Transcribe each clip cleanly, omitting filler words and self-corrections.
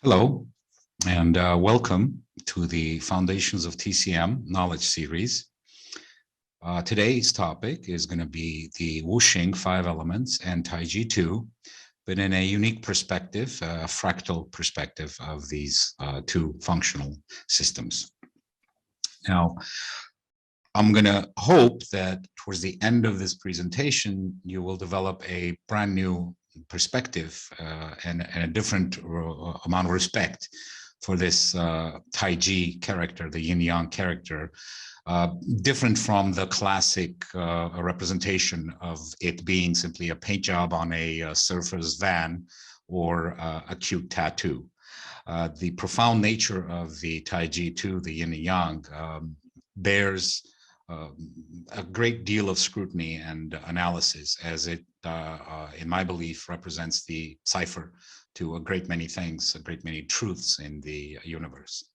Hello, and welcome to the Foundations of TCM Knowledge Series. Today's topic is going to be the Wu Xing 5 elements and TaiJitu, but in a unique perspective, a fractal perspective of these two functional systems. Now, I'm going to hope that towards the end of this presentation, you will develop a brand new perspective and a different amount of respect for this Taiji character, the Yin Yang character, different from the classic representation of it being simply a paint job on a surfer's van or a cute tattoo. The profound nature of the TaiJitu, the Yin and Yang, bears a great deal of scrutiny and analysis, as it, in my belief, represents the cipher to a great many things, a great many truths in the universe.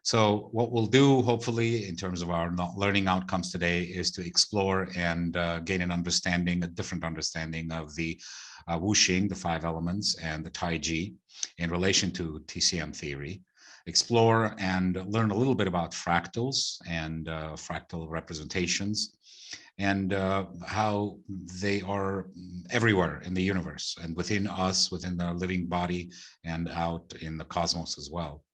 So what we'll do, hopefully, in terms of our learning outcomes today, is to explore and gain an understanding, a different understanding of the Wu Xing, the 5 elements, and the Taiji in relation to TCM theory. Explore and learn a little bit about fractals and fractal representations and how they are everywhere in the universe and within us, within the living body, and out in the cosmos as well.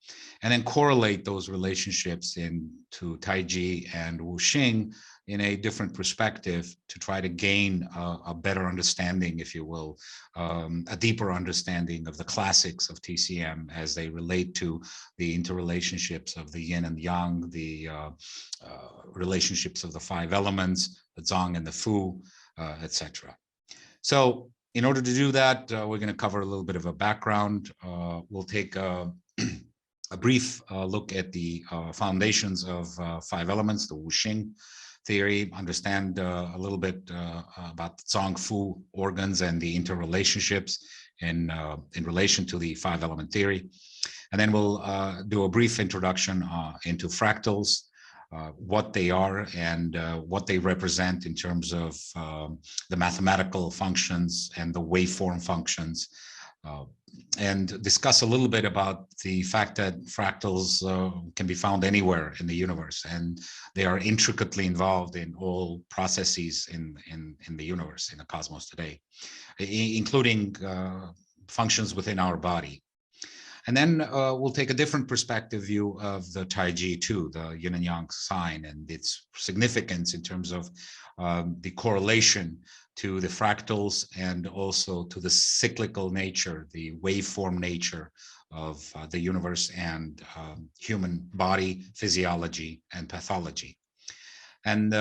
And then correlate those relationships into Taiji and Wu Xing in a different perspective to try to gain a better understanding, if you will, a deeper understanding of the classics of TCM as they relate to the interrelationships of the Yin and Yang, the relationships of the 5 elements, the Zhang and the Fu, etc. So in order to do that, we're going to cover a little bit of a background. We'll take a brief look at the foundations of 5 elements, the Wu Xing theory, understand a little bit about the Zhang Fu organs and the interrelationships in relation to the 5 element theory. And then we'll do a brief introduction into fractals, what they are and what they represent in terms of the mathematical functions and the waveform functions, and discuss a little bit about the fact that fractals can be found anywhere in the universe, and they are intricately involved in all processes in the universe, in the cosmos today, including functions within our body. And then we'll take a different perspective view of the TaiJitu, the Yin and Yang sign, and its significance in terms of the correlation to the fractals and also to the cyclical nature, the waveform nature of the universe and human body physiology and pathology. And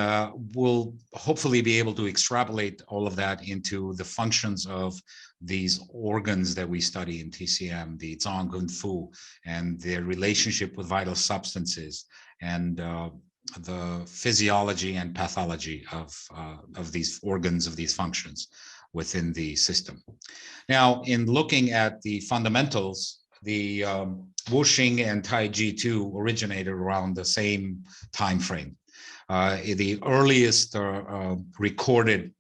we'll hopefully be able to extrapolate all of that into the functions of these organs that we study in TCM, the Zhang and Fu, and their relationship with vital substances, and the physiology and pathology of these organs, of these functions within the system. Now, in looking at the fundamentals, the Wu Xing and TaiJitu originated around the same time frame. The earliest recorded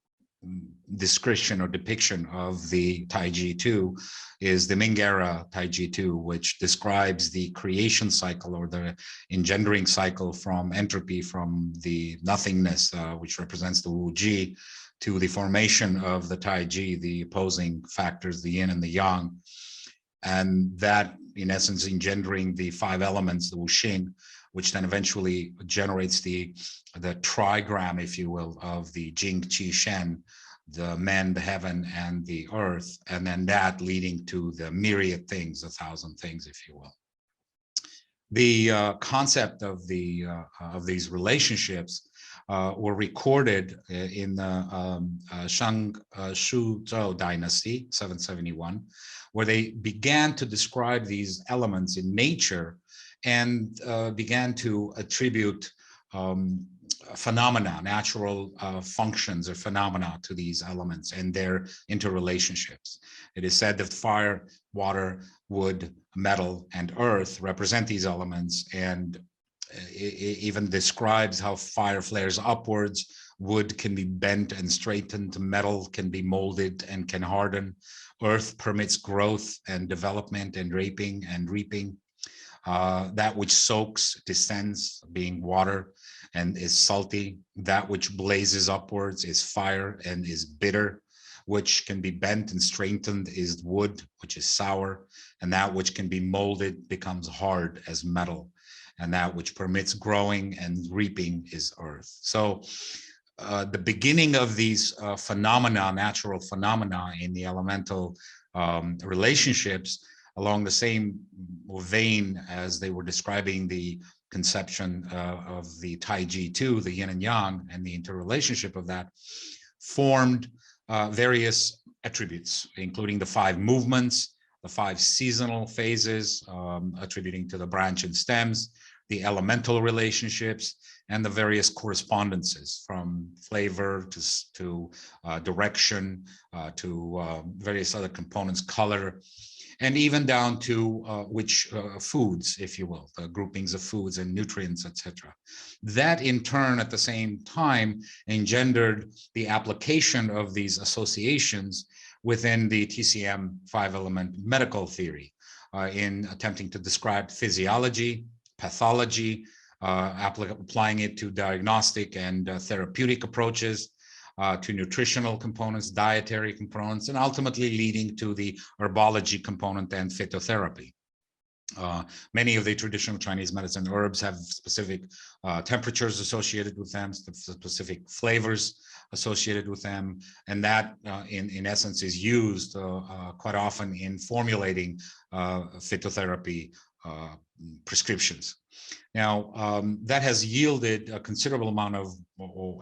description or depiction of the TaiJitu is the Ming era TaiJitu, which describes the creation cycle or the engendering cycle from entropy, from the nothingness, which represents the Wu Ji, to the formation of the Taiji, the opposing factors, the Yin and the Yang, and that, in essence, engendering the 5 elements, the Wu Xing, which then eventually generates the trigram, if you will, of the Jing, Qi, Shen, the men, the heaven, and the earth, and then that leading to the myriad things, 1,000 things, if you will. The concept of these relationships were recorded in the Shang Shu Zhou dynasty, 771, where they began to describe these elements in nature and began to attribute phenomena, natural functions or phenomena to these elements and their interrelationships. It is said that fire, water, wood, metal, and earth represent these elements, and it even describes how fire flares upwards, Wood can be bent and straightened. Metal can be molded and can harden. Earth permits growth and development and reaping. That which soaks descends, being water, and is salty. That which blazes upwards is fire and is bitter. Which can be bent and straightened is wood, which is sour. And that which can be molded becomes hard as metal. And that which permits growing and reaping is earth. So the beginning of these phenomena, natural phenomena in the elemental relationships, along the same vein as they were describing the conception of the TaiJitu, the Yin and Yang, and the interrelationship of that, formed various attributes, including the 5 movements, the 5 seasonal phases, attributing to the branch and stems, the elemental relationships, and the various correspondences from flavor to direction to various other components, color, and even down to which foods, if you will, the groupings of foods and nutrients, etc. That in turn, at the same time, engendered the application of these associations within the TCM 5-element medical theory in attempting to describe physiology, pathology, applying it to diagnostic and therapeutic approaches, to nutritional components, dietary components, and ultimately leading to the herbology component and phytotherapy. Many of the traditional Chinese medicine herbs have specific temperatures associated with them, specific flavors associated with them, and that in essence is used quite often in formulating phytotherapy prescriptions. Now, that has yielded a considerable amount of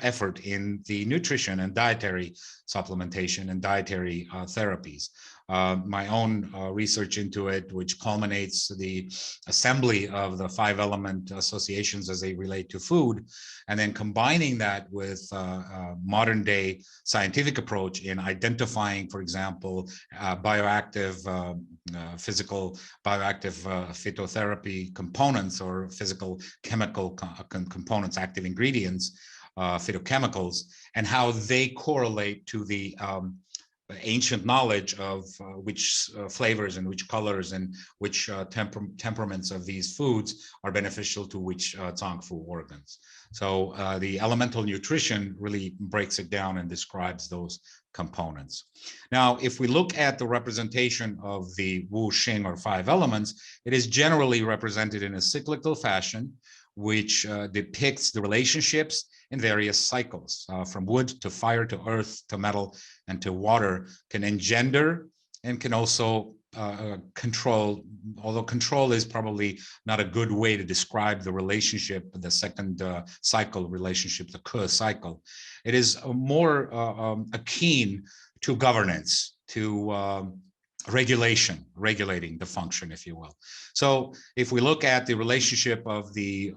effort in the nutrition and dietary supplementation and dietary therapies. My own research into it, which culminates the assembly of the 5-element associations as they relate to food, and then combining that with modern day scientific approach in identifying, for example, bioactive, physical bioactive phytotherapy components or physical chemical components, active ingredients, phytochemicals, and how they correlate to the ancient knowledge of which flavors and which colors and which temperaments of these foods are beneficial to which Zangfu organs. So the elemental nutrition really breaks it down and describes those components. Now, if we look at the representation of the Wu Xing or 5 elements, it is generally represented in a cyclical fashion, which depicts the relationships in various cycles, from wood to fire to earth to metal and to water, can engender and can also control, although control is probably not a good way to describe the relationship, the second cycle relationship, the Ke cycle. It is more akin to governance, to regulating the function, if you will. So if we look at the relationship of the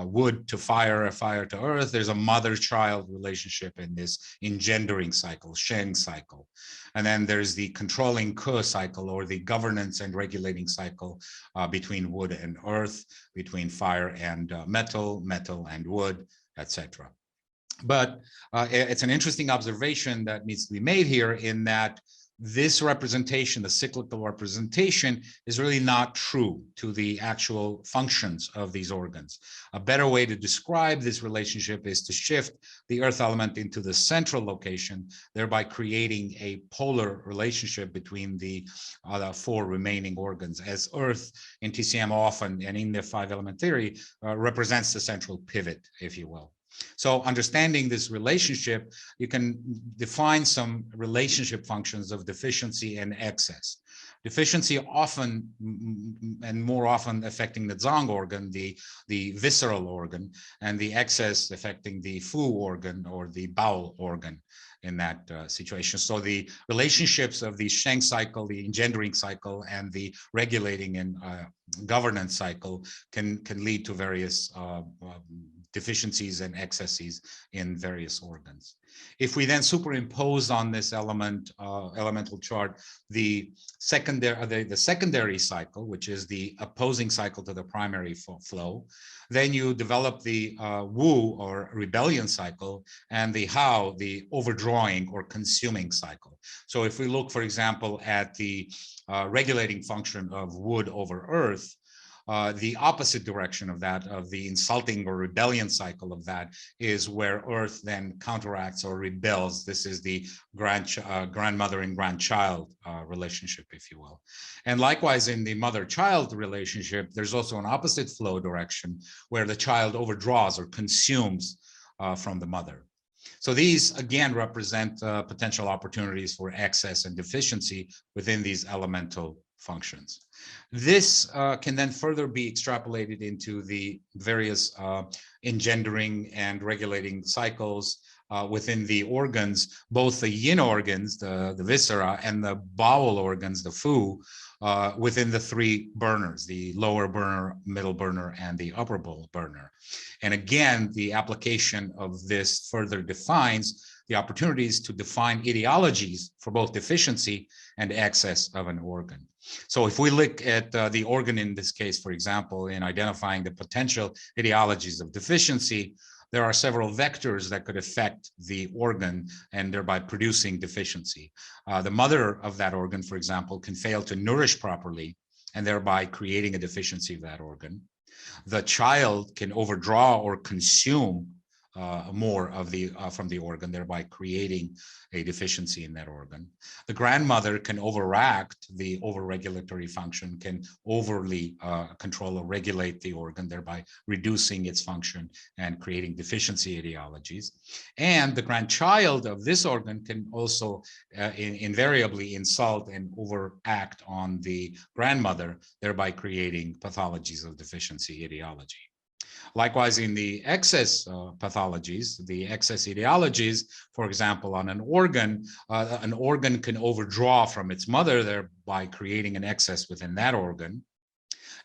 wood to fire, fire to earth, there's a mother-child relationship in this engendering cycle, Sheng cycle. And then there's the controlling Ke cycle, or the governance and regulating cycle between wood and earth, between fire and metal, metal and wood, etc. But it's an interesting observation that needs to be made here, in that this representation, the cyclical representation, is really not true to the actual functions of these organs. A better way to describe this relationship is to shift the earth element into the central location, thereby creating a polar relationship between the other 4 remaining organs, as earth in TCM often, and in the 5-element theory, represents the central pivot, if you will. So understanding this relationship, you can define some relationship functions of deficiency and excess. Deficiency often, and more often, affecting the Zang organ, the visceral organ, and the excess affecting the Fu organ, or the bowel organ in that situation. So the relationships of the Sheng cycle, the engendering cycle, and the regulating and governance cycle can lead to various deficiencies and excesses in various organs. If we then superimpose on this elemental chart the secondary cycle, which is the opposing cycle to the primary flow, then you develop the Wu or rebellion cycle, and the Hao, the overdrawing or consuming cycle. So if we look, for example, at the regulating function of wood over earth, the opposite direction of that, of the insulting or rebellion cycle of that, is where earth then counteracts or rebels. This is the grandmother and grandchild relationship, if you will. And likewise, in the mother-child relationship, there's also an opposite flow direction where the child overdraws or consumes from the mother. So these, again, represent potential opportunities for excess and deficiency within these elemental functions. This can then further be extrapolated into the various engendering and regulating cycles within the organs, both the yin organs, the viscera, and the bowel organs, the fu, within the three burners, the lower burner, middle burner, and the upper burner. And again, the application of this further defines the opportunities to define etiologies for both deficiency and excess of an organ. So if we look at the organ in this case, for example, in identifying the potential etiologies of deficiency, there are several vectors that could affect the organ and thereby producing deficiency. The mother of that organ, for example, can fail to nourish properly and thereby creating a deficiency of that organ. The child can overdraw or consume more of the from the organ, thereby creating a deficiency in that organ. The grandmother can overact the overregulatory function, can overly control or regulate the organ, thereby reducing its function and creating deficiency etiologies. And the grandchild of this organ can also invariably insult and overact on the grandmother, thereby creating pathologies of deficiency etiology. Likewise, in the excess pathologies, the excess etiologies, for example, on an organ can overdraw from its mother, thereby creating an excess within that organ.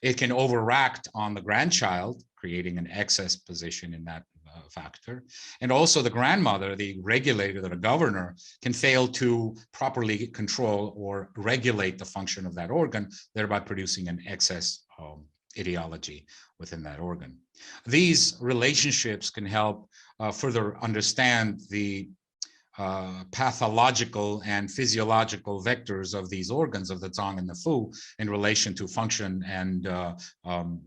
It can overact on the grandchild, creating an excess position in that factor. And also the grandmother, the regulator, the governor, can fail to properly control or regulate the function of that organ, thereby producing an excess etiology within that organ. These relationships can help further understand the pathological and physiological vectors of these organs of the zang and the fu in relation to function and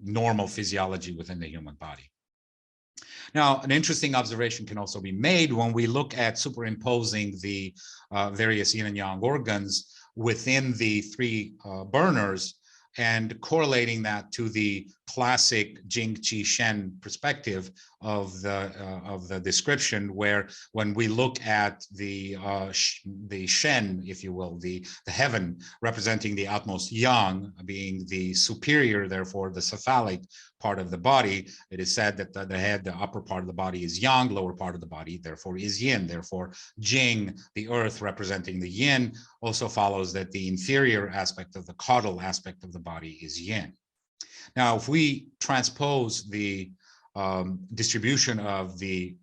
normal physiology within the human body. Now, an interesting observation can also be made when we look at superimposing the various yin and yang organs within the three burners and correlating that to the classic Jing Qi Shen perspective of the description, where when we look at the Shen, if you will, the heaven representing the utmost yang, being the superior, therefore the cephalic part of the body, it is said that the head, the upper part of the body is yang, lower part of the body therefore is yin. Therefore, Jing, the earth representing the yin, also follows that the inferior aspect of the caudal aspect of the body is yin. Now, if we transpose the distribution of the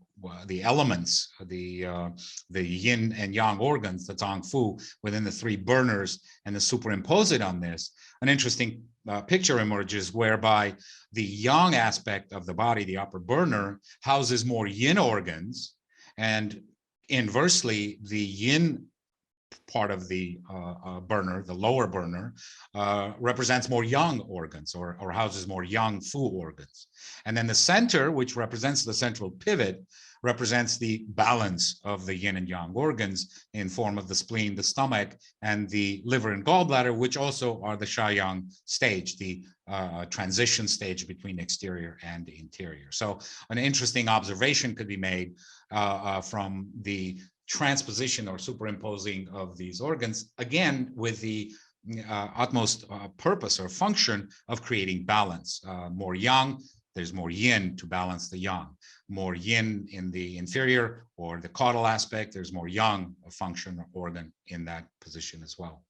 elements, the yin and yang organs, the zang fu, within the three burners, and then superimpose it on this, an interesting picture emerges whereby the yang aspect of the body, the upper burner, houses more yin organs, and inversely, the yin part of the burner, the lower burner, represents more yang organs or houses more yang fu organs. And then the center, which represents the central pivot, represents the balance of the yin and yang organs in form of the spleen, the stomach, and the liver and gallbladder, which also are the sha-yang stage, the transition stage between exterior and interior. So an interesting observation could be made from the transposition or superimposing of these organs, again, with the utmost purpose or function of creating balance. More yang, there's more yin to balance the yang. More yin in the inferior or the caudal aspect, there's more yang function or organ in that position as well.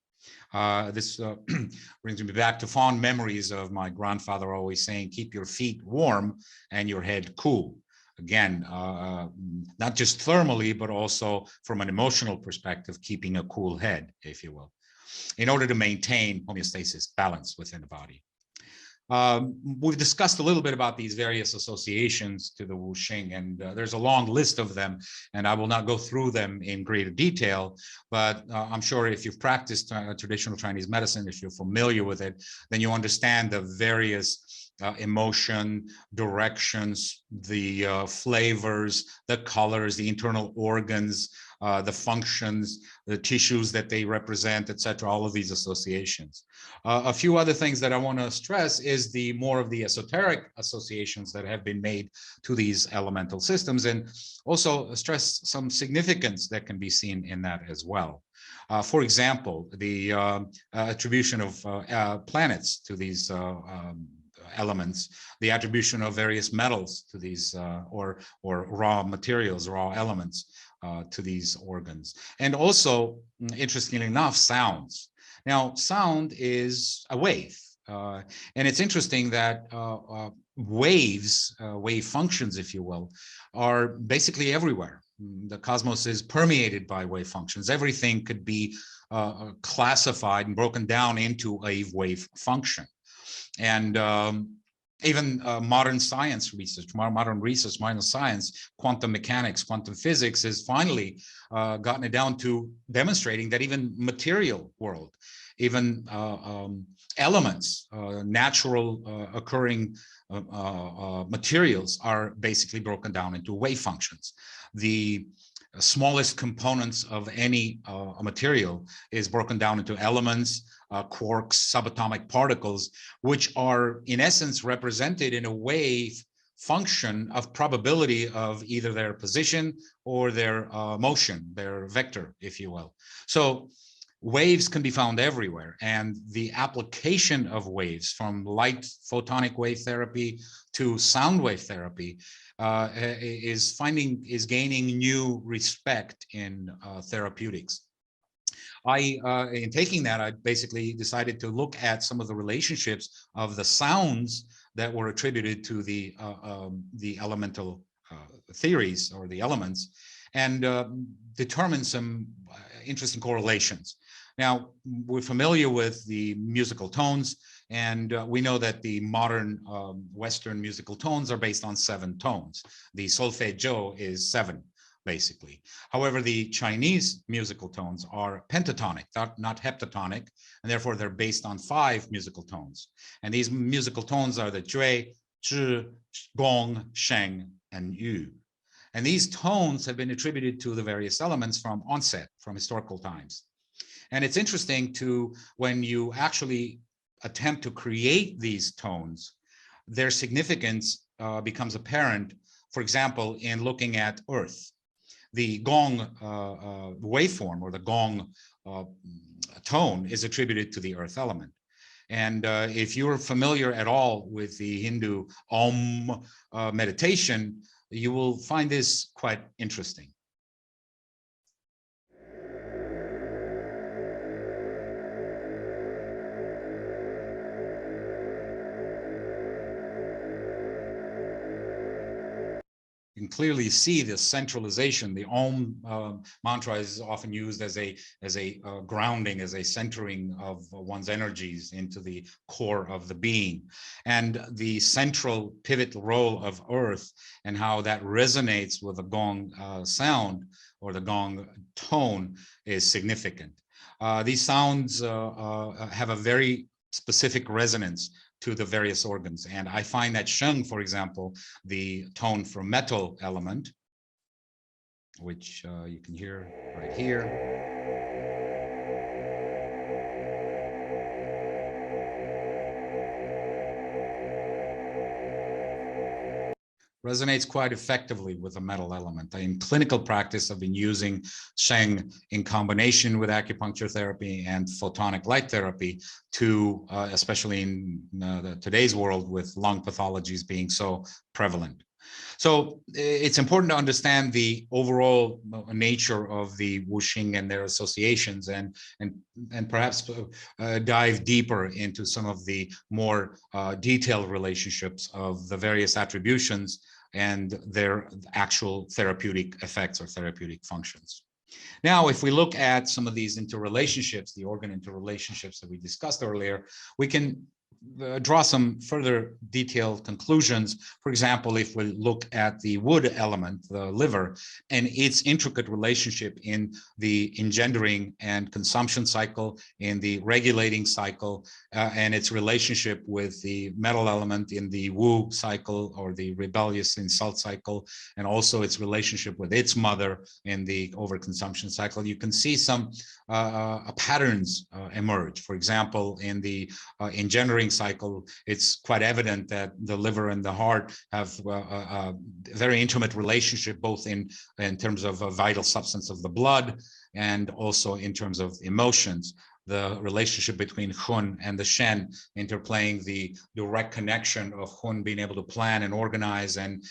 This brings me back to fond memories of my grandfather always saying, keep your feet warm and your head cool. again, not just thermally, but also from an emotional perspective, keeping a cool head, if you will, in order to maintain homeostasis, balance within the body. We've discussed a little bit about these various associations to the Wu Xing, and there's a long list of them, and I will not go through them in greater detail, but I'm sure if you've practiced traditional Chinese medicine, if you're familiar with it, then you understand the various emotion, directions, the flavors, the colors, the internal organs, the functions, the tissues that they represent, etc., all of these associations. A few other things that I want to stress is the more of the esoteric associations that have been made to these elemental systems, and also stress some significance that can be seen in that as well. For example, the attribution of planets to these elements, the attribution of various metals to these or raw materials, raw elements to these organs. And also, interestingly enough, sounds. Now, sound is a wave. And it's interesting that waves, wave functions, if you will, are basically everywhere. The cosmos is permeated by wave functions. Everything could be classified and broken down into a wave function. And even modern science research, modern science, quantum mechanics, quantum physics has finally gotten it down to demonstrating that even material world, even elements, natural occurring materials are basically broken down into wave functions. The smallest components of any material is broken down into elements, quarks, subatomic particles, which are in essence represented in a wave function of probability of either their position or their motion, their vector, if you will. So waves can be found everywhere, and the application of waves from light photonic wave therapy to sound wave therapy is gaining new respect in therapeutics. In taking that, I basically decided to look at some of the relationships of the sounds that were attributed to the elemental theories or the elements, and determine some interesting correlations. Now, we're familiar with the musical tones, and we know that the modern Western musical tones are based on 7 tones. The solfeggio is 7. Basically. However, the Chinese musical tones are pentatonic, not heptatonic, and therefore they're based on 5 musical tones. And these musical tones are the jui, zhi, gong, sheng, and yu. And these tones have been attributed to the various elements from onset, from historical times. And it's interesting when you actually attempt to create these tones, their significance becomes apparent, for example, in looking at Earth. The gong waveform or the gong tone is attributed to the earth element. And if you're familiar at all with the Hindu Om meditation, you will find this quite interesting. You can clearly see the centralization. The Om mantra is often used as a grounding, as a centering of one's energies into the core of the being. And the central pivotal role of Earth and how that resonates with the gong sound or the gong tone is significant. These sounds have a very specific resonance to the various organs. And I find that sheng, for example, the tone for metal element, which you can hear right here, resonates quite effectively with the metal element. In clinical practice, I've been using Sheng in combination with acupuncture therapy and photonic light therapy to, especially in today's world with lung pathologies being so prevalent. So it's important to understand the overall nature of the Wu Xing and their associations, and perhaps dive deeper into some of the more detailed relationships of the various attributions and their actual therapeutic effects or therapeutic functions. Now, if we look at some of these interrelationships, the organ interrelationships that we discussed earlier, we can draw some further detailed conclusions. For example, if we look at the wood element, the liver, and its intricate relationship in the engendering and consumption cycle, in the regulating cycle, and its relationship with the metal element in the Wu cycle or the rebellious insult cycle, and also its relationship with its mother in the overconsumption cycle, you can see some patterns emerge. For example, in the engendering cycle, it's quite evident that the liver and the heart have a very intimate relationship, both in terms of a vital substance of the blood and also in terms of emotions. The relationship between Hun and the Shen interplaying the direct connection of Hun being able to plan and organize and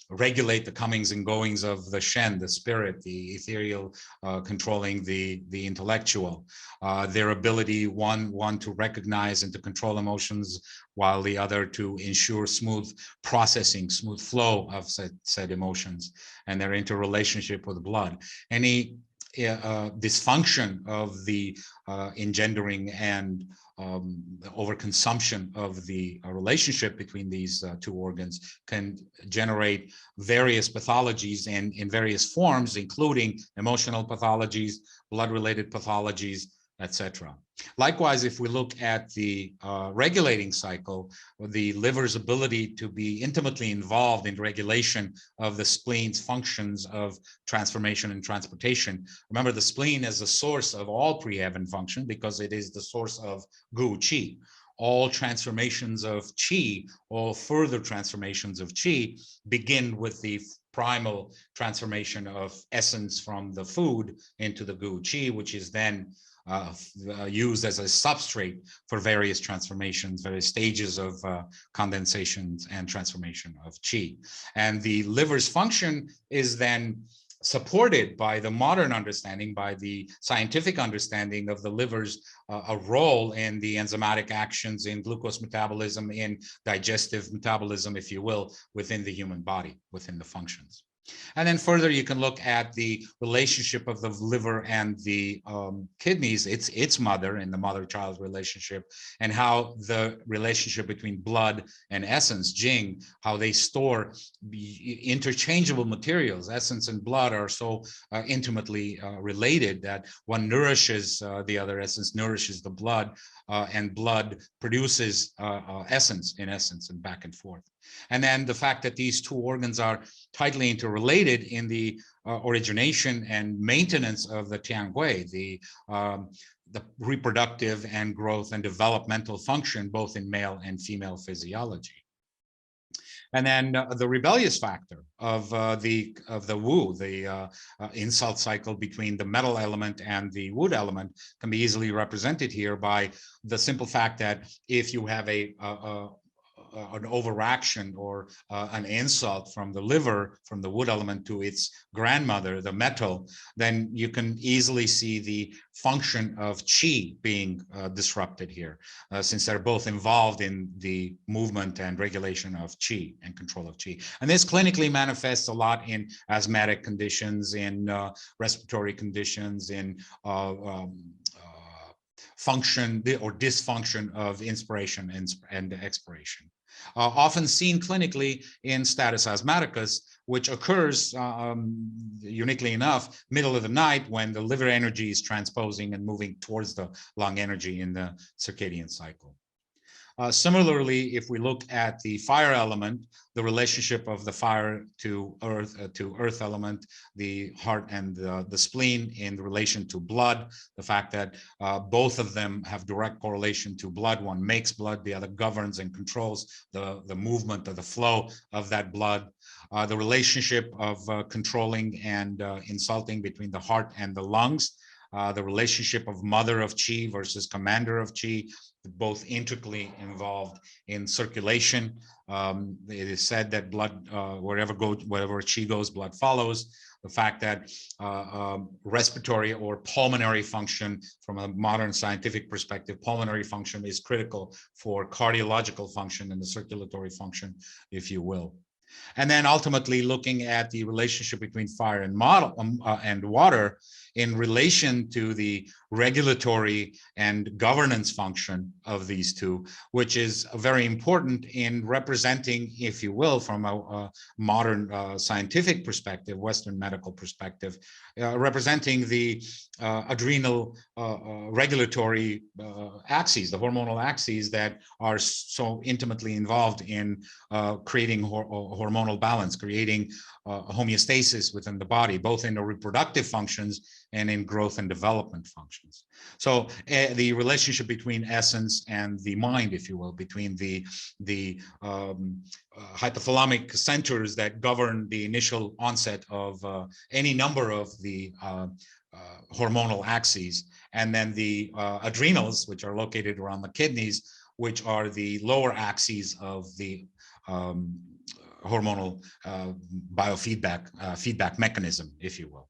regulate the comings and goings of the Shen, the spirit, the ethereal, controlling the intellectual. Their ability, one to recognize and to control emotions, while the other to ensure smooth processing, smooth flow of said emotions, and their interrelationship with blood. Any dysfunction of the engendering and overconsumption of the relationship between these two organs can generate various pathologies and in various forms, including emotional pathologies, blood-related pathologies, etc. Likewise, if we look at the regulating cycle, the liver's ability to be intimately involved in regulation of the spleen's functions of transformation and transportation. Remember, the spleen is the source of all pre-heaven function because it is the source of gu qi. All transformations of qi, all further transformations of qi begin with the primal transformation of essence from the food into the gu qi, which is then used as a substrate for various transformations, various stages of condensations and transformation of qi. And the liver's function is then supported by the modern understanding, by the scientific understanding of the liver's a role in the enzymatic actions, in glucose metabolism, in digestive metabolism, if you will, within the human body, within the functions. And then further, you can look at the relationship of the liver and the kidneys, its mother, in the mother-child relationship, and how the relationship between blood and essence, Jing, how they store interchangeable materials. Essence and blood are so intimately related that one nourishes the other. Essence nourishes the blood, and blood produces essence, in essence, and back and forth. And then the fact that these two organs are tightly interrelated in the origination and maintenance of the Tiangui, the reproductive and growth and developmental function, both in male and female physiology. And then the rebellious factor of the Wu, the insult cycle between the metal element and the wood element, can be easily represented here by the simple fact that if you have an overaction or an insult from the liver, from the wood element to its grandmother, the metal, then you can easily see the function of qi being disrupted here, since they're both involved in the movement and regulation of qi and control of qi. And this clinically manifests a lot in asthmatic conditions, in respiratory conditions, in function or dysfunction of inspiration and expiration. Often seen clinically in status asthmaticus, which occurs uniquely enough middle of the night when the liver energy is transposing and moving towards the lung energy in the circadian cycle. Similarly, if we look at the fire element, the relationship of the fire to earth element, the heart and the spleen in relation to blood, the fact that both of them have direct correlation to blood. One makes blood, the other governs and controls the movement or the flow of that blood. The relationship of controlling and insulting between the heart and the lungs. The relationship of mother of qi versus commander of qi, both intricately involved in circulation. It is said that blood, wherever qi goes, blood follows. The fact that respiratory or pulmonary function, from a modern scientific perspective, pulmonary function is critical for cardiological function and the circulatory function, if you will. And then ultimately looking at the relationship between fire and water in relation to the regulatory and governance function of these two, which is very important in representing, if you will, from a modern scientific perspective, Western medical perspective, representing the adrenal regulatory axes, the hormonal axes that are so intimately involved in creating hormonal balance, creating homeostasis within the body, both in the reproductive functions and in growth and development functions. So the relationship between essence and the mind, if you will, between the hypothalamic centers that govern the initial onset of any number of the hormonal axes, and then the adrenals, which are located around the kidneys, which are the lower axes of the hormonal feedback mechanism, if you will.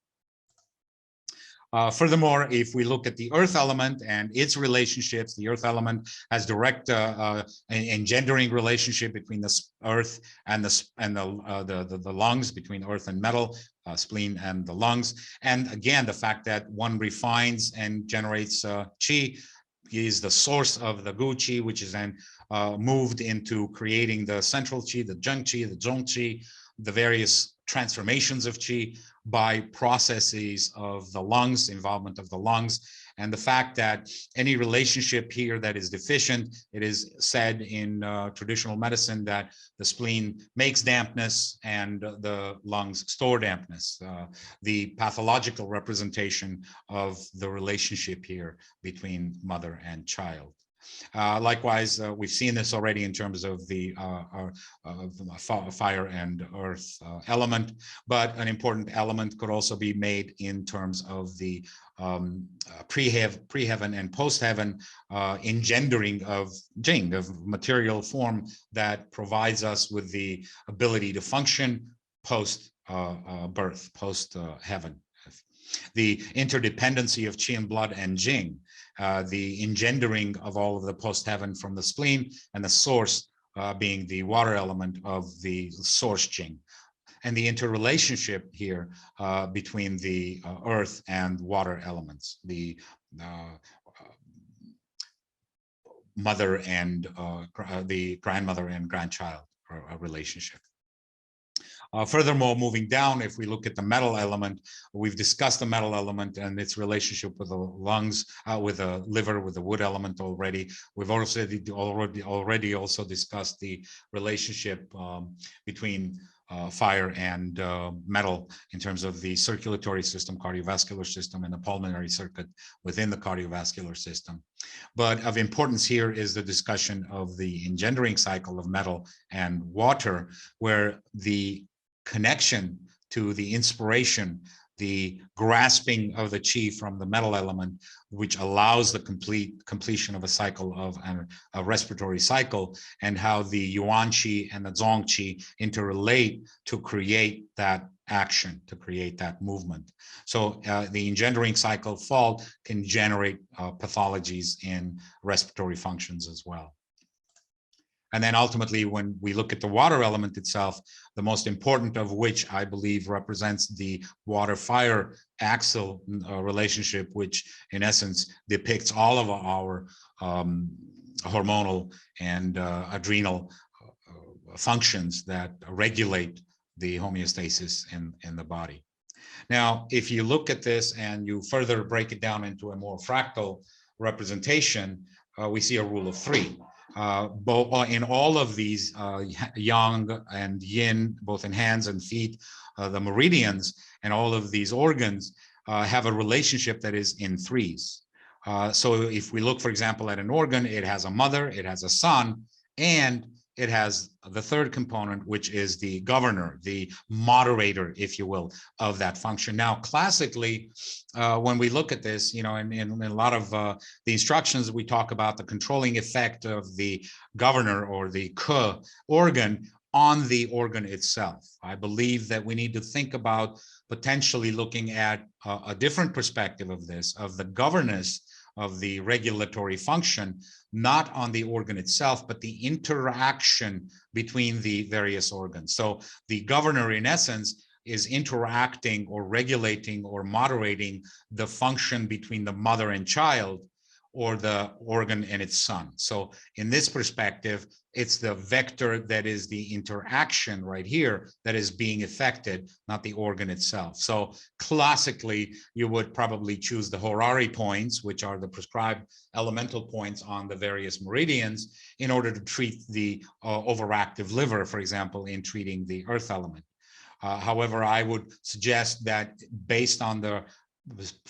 Furthermore, if we look at the earth element and its relationships, the earth element has direct engendering relationship between the earth and the lungs, between earth and metal, spleen and the lungs. And again, the fact that one refines and generates qi is the source of the gu qi, which is then moved into creating the central qi, the zheng qi, the zhong qi, the various transformations of qi by processes of the lungs, involvement of the lungs, and the fact that any relationship here that is deficient, it is said in traditional medicine that the spleen makes dampness and the lungs store dampness, the pathological representation of the relationship here between mother and child. Likewise, we've seen this already in terms of the fire and earth element, but an important element could also be made in terms of the pre-heaven and post-heaven engendering of Jing, of material form that provides us with the ability to function post-birth, post-heaven. The interdependency of qi and blood and Jing, the engendering of all of the post-heaven from the spleen, and the source being the water element of the source Jing, and the interrelationship here between the earth and water elements, the mother and the grandmother and grandchild relationship. Furthermore, moving down, if we look at the metal element, we've discussed the metal element and its relationship with the lungs, with the liver, with the wood element already. We've also already also discussed the relationship between fire and metal in terms of the circulatory system, cardiovascular system, and the pulmonary circuit within the cardiovascular system. But of importance here is the discussion of the engendering cycle of metal and water, where the connection to the inspiration, the grasping of the qi from the metal element, which allows the completion of a cycle of a respiratory cycle, and how the yuan qi and the zong qi interrelate to create that action, to create that movement. So the engendering cycle fault can generate pathologies in respiratory functions as well. And then ultimately, when we look at the water element itself, the most important of which I believe represents the water-fire axial relationship, which in essence depicts all of our hormonal and adrenal functions that regulate the homeostasis in the body. Now, if you look at this and you further break it down into a more fractal representation, we see a rule of three. Both in all of these yang and yin, both in hands and feet, the meridians and all of these organs have a relationship that is in threes. So if we look, for example, at an organ, it has a mother, it has a son, and it has the third component, which is the governor, the moderator, if you will, of that function. Now, classically, when we look at this, you know, in a lot of the instructions, we talk about the controlling effect of the governor or the ke organ on the organ itself. I believe that we need to think about potentially looking at a different perspective of this, of the governance of the regulatory function, not on the organ itself, but the interaction between the various organs. So the governor, in essence, is interacting or regulating or moderating the function between the mother and child, or the organ and its son. So in this perspective, it's the vector that is the interaction right here that is being affected, not the organ itself. So classically, you would probably choose the Horary points, which are the prescribed elemental points on the various meridians, in order to treat the overactive liver, for example, in treating the earth element. However, I would suggest that based on the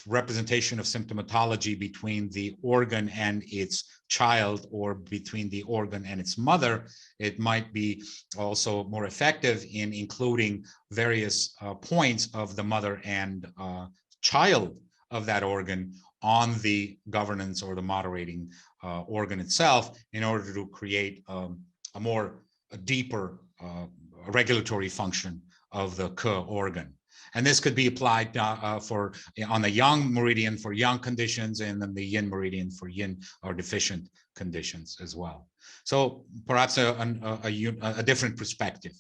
representation of symptomatology between the organ and its child, or between the organ and its mother, it might be also more effective in including various points of the mother and child of that organ on the governance or the moderating organ itself, in order to create a deeper regulatory function of the Ke organ. And this could be applied on the Yang meridian for Yang conditions, and then the Yin meridian for Yin or deficient conditions as well. So perhaps a different perspective.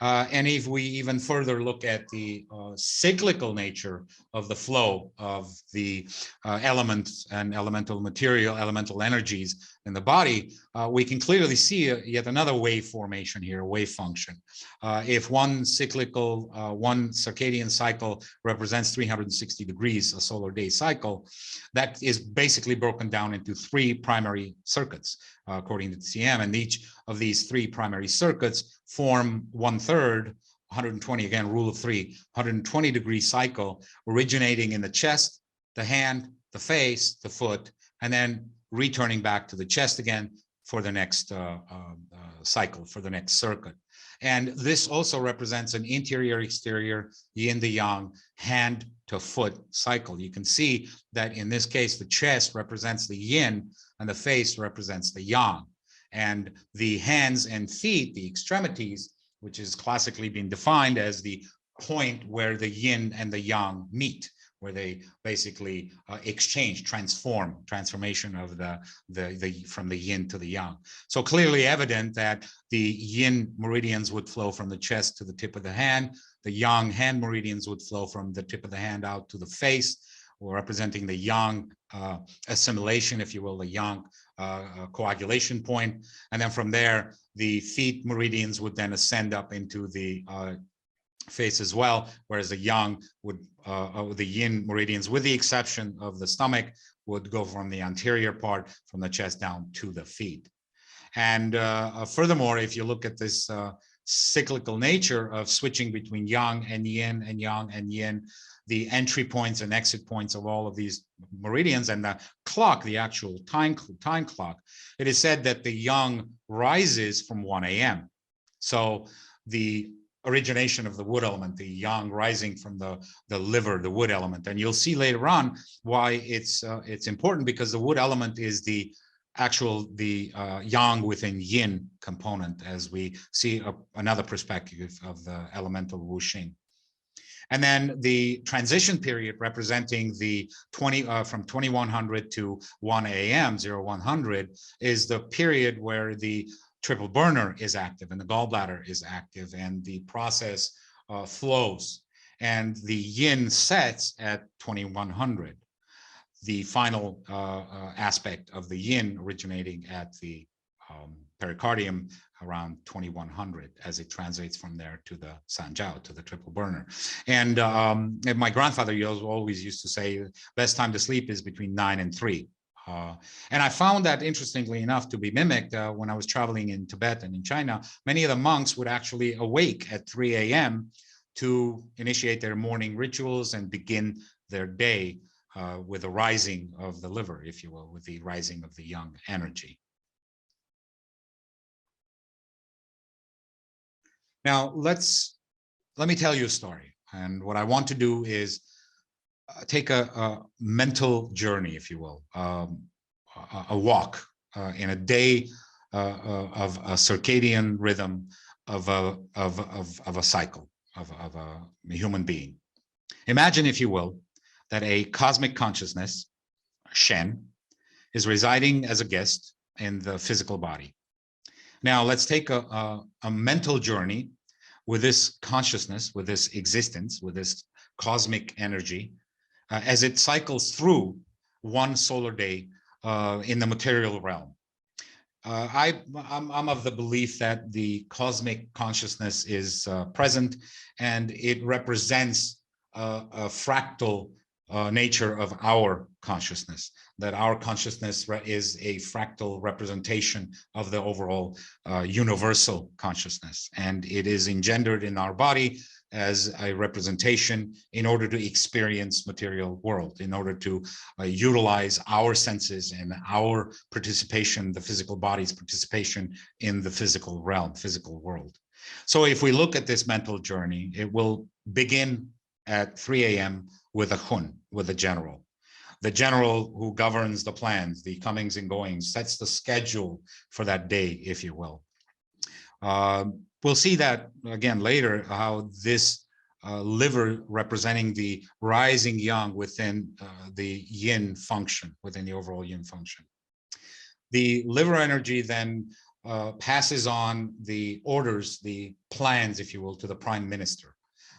And if we even further look at the cyclical nature of the flow of the elements and elemental material, elemental energies in the body, we can clearly see yet another wave formation here, a wave function. If one cyclical, one circadian cycle represents 360 degrees, a solar day cycle, that is basically broken down into 3 primary circuits, according to TCM, and each of these 3 primary circuits form 1/3, 120, again, rule of 3, 120-degree cycle, originating in the chest, the hand, the face, the foot, and then returning back to the chest again for the next cycle, for the next circuit. And this also represents an interior-exterior, yin to yang, hand to foot cycle. You can see that in this case, the chest represents the yin and the face represents the yang. And the hands and feet, the extremities, which is classically been defined as the point where the yin and the yang meet, where they basically exchange, transformation of from the yin to the yang. So clearly evident that the yin meridians would flow from the chest to the tip of the hand. The yang hand meridians would flow from the tip of the hand out to the face, or representing the yang assimilation, if you will, the yang coagulation point. And then from there, the feet meridians would then ascend up into the face as well, whereas the yang would, the yin meridians, with the exception of the stomach, would go from the anterior part, from the chest down to the feet. And furthermore, if you look at this cyclical nature of switching between yang and yin and yang and yin, the entry points and exit points of all of these meridians, and the clock, the actual time clock, it is said that the yang rises from 1 a.m. So the origination of the wood element, the yang rising from the liver, the wood element. And you'll see later on why it's important, because the wood element is the yang within yin component, as we see another perspective of the elemental Wu Xing. And then the transition period, representing the from 2100 to 1 a.m., 0100, is the period where the triple burner is active and the gallbladder is active, and the process flows, and the yin sets at 2100. The final aspect of the yin originating at the pericardium around 2100, as it translates from there to the sanjiao, to the triple burner. And my grandfather always used to say, best time to sleep is between 9 and 3. And I found that, interestingly enough, to be mimicked when I was traveling in Tibet and in China. Many of the monks would actually awake at 3 a.m. to initiate their morning rituals and begin their day with the rising of the liver, if you will, with the rising of the yang energy. Now, let me tell you a story. And what I want to do is take a mental journey, if you will, a walk in a day of a circadian rhythm of a cycle of a human being. Imagine, if you will, that a cosmic consciousness, Shen, is residing as a guest in the physical body. Now let's take a mental journey with this consciousness, with this existence, with this cosmic energy, as it cycles through one solar day in the material realm. I'm of the belief that the cosmic consciousness is present, and it represents a fractal nature of our consciousness, that our consciousness is a fractal representation of the overall universal consciousness, and it is engendered in our body as a representation in order to experience material world, in order to utilize our senses and our participation, the physical body's participation in the physical realm, physical world. So if we look at this mental journey, it will begin at 3 a.m. with a Hun, with a general. The general who governs the plans, the comings and goings, sets the schedule for that day, if you will. We'll see that again later, how this liver representing the rising yang within the yin function, within the overall yin function. The liver energy then passes on the orders, the plans, if you will, to the prime minister.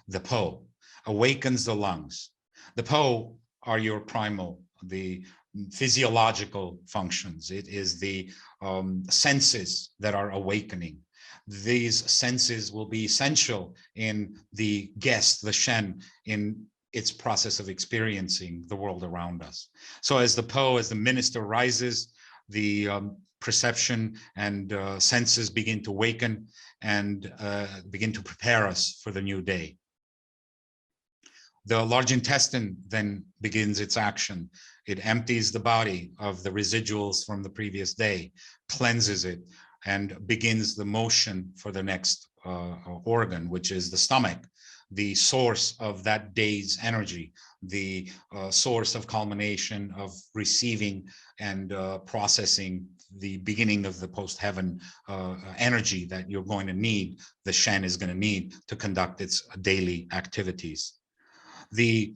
The Po awakens the lungs. The Po are your primal, the physiological functions. It is the senses that are awakening. These senses will be essential in the guest, the Shen, in its process of experiencing the world around us. So as the Po, as the minister rises, the perception and senses begin to awaken and begin to prepare us for the new day. The large intestine then begins its action. It empties the body of the residuals from the previous day, cleanses it, and begins the motion for the next organ, which is the stomach, the source of that day's energy, the source of culmination of receiving and processing the beginning of the post-heaven energy that you're going to need, the Shen is going to need to conduct its daily activities. The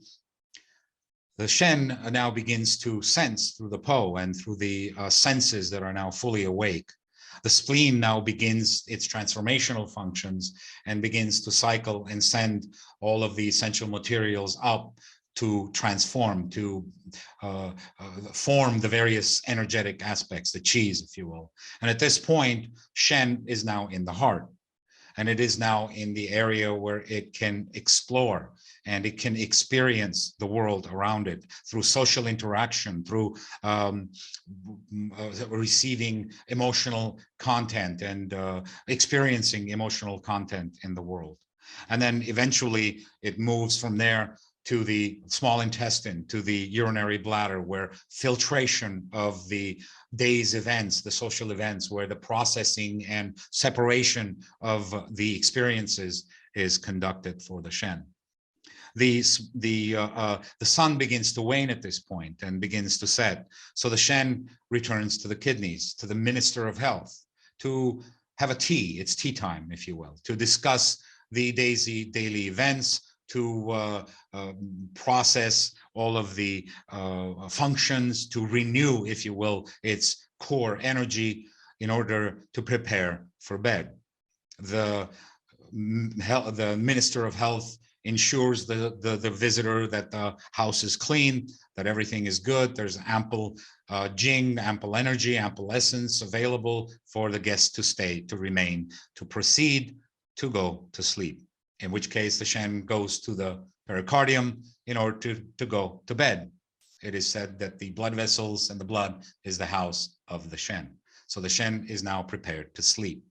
Shen now begins to sense through the Po and through the senses that are now fully awake. The spleen now begins its transformational functions and begins to cycle and send all of the essential materials up to transform, to form the various energetic aspects, the qis, if you will. And at this point, Shen is now in the heart. And it is now in the area where it can explore and it can experience the world around it through social interaction, through receiving emotional content and experiencing emotional content in the world. And then eventually it moves from there to the small intestine, to the urinary bladder, where filtration of the day's events, the social events, where the processing and separation of the experiences is conducted for the Shen. The sun begins to wane at this point and begins to set. So the Shen returns to the kidneys, to the Minister of Health, to have a tea, it's tea time, if you will, to discuss the daily events, to process all of the functions, to renew, if you will, its core energy in order to prepare for bed. The Minister of Health ensures the visitor that the house is clean, that everything is good, there's ample Jing, ample energy, ample essence available for the guest to stay, to remain, to proceed, to go to sleep. In which case the Shen goes to the pericardium in order to go to bed. It is said that the blood vessels and the blood is the house of the Shen. So the Shen is now prepared to sleep.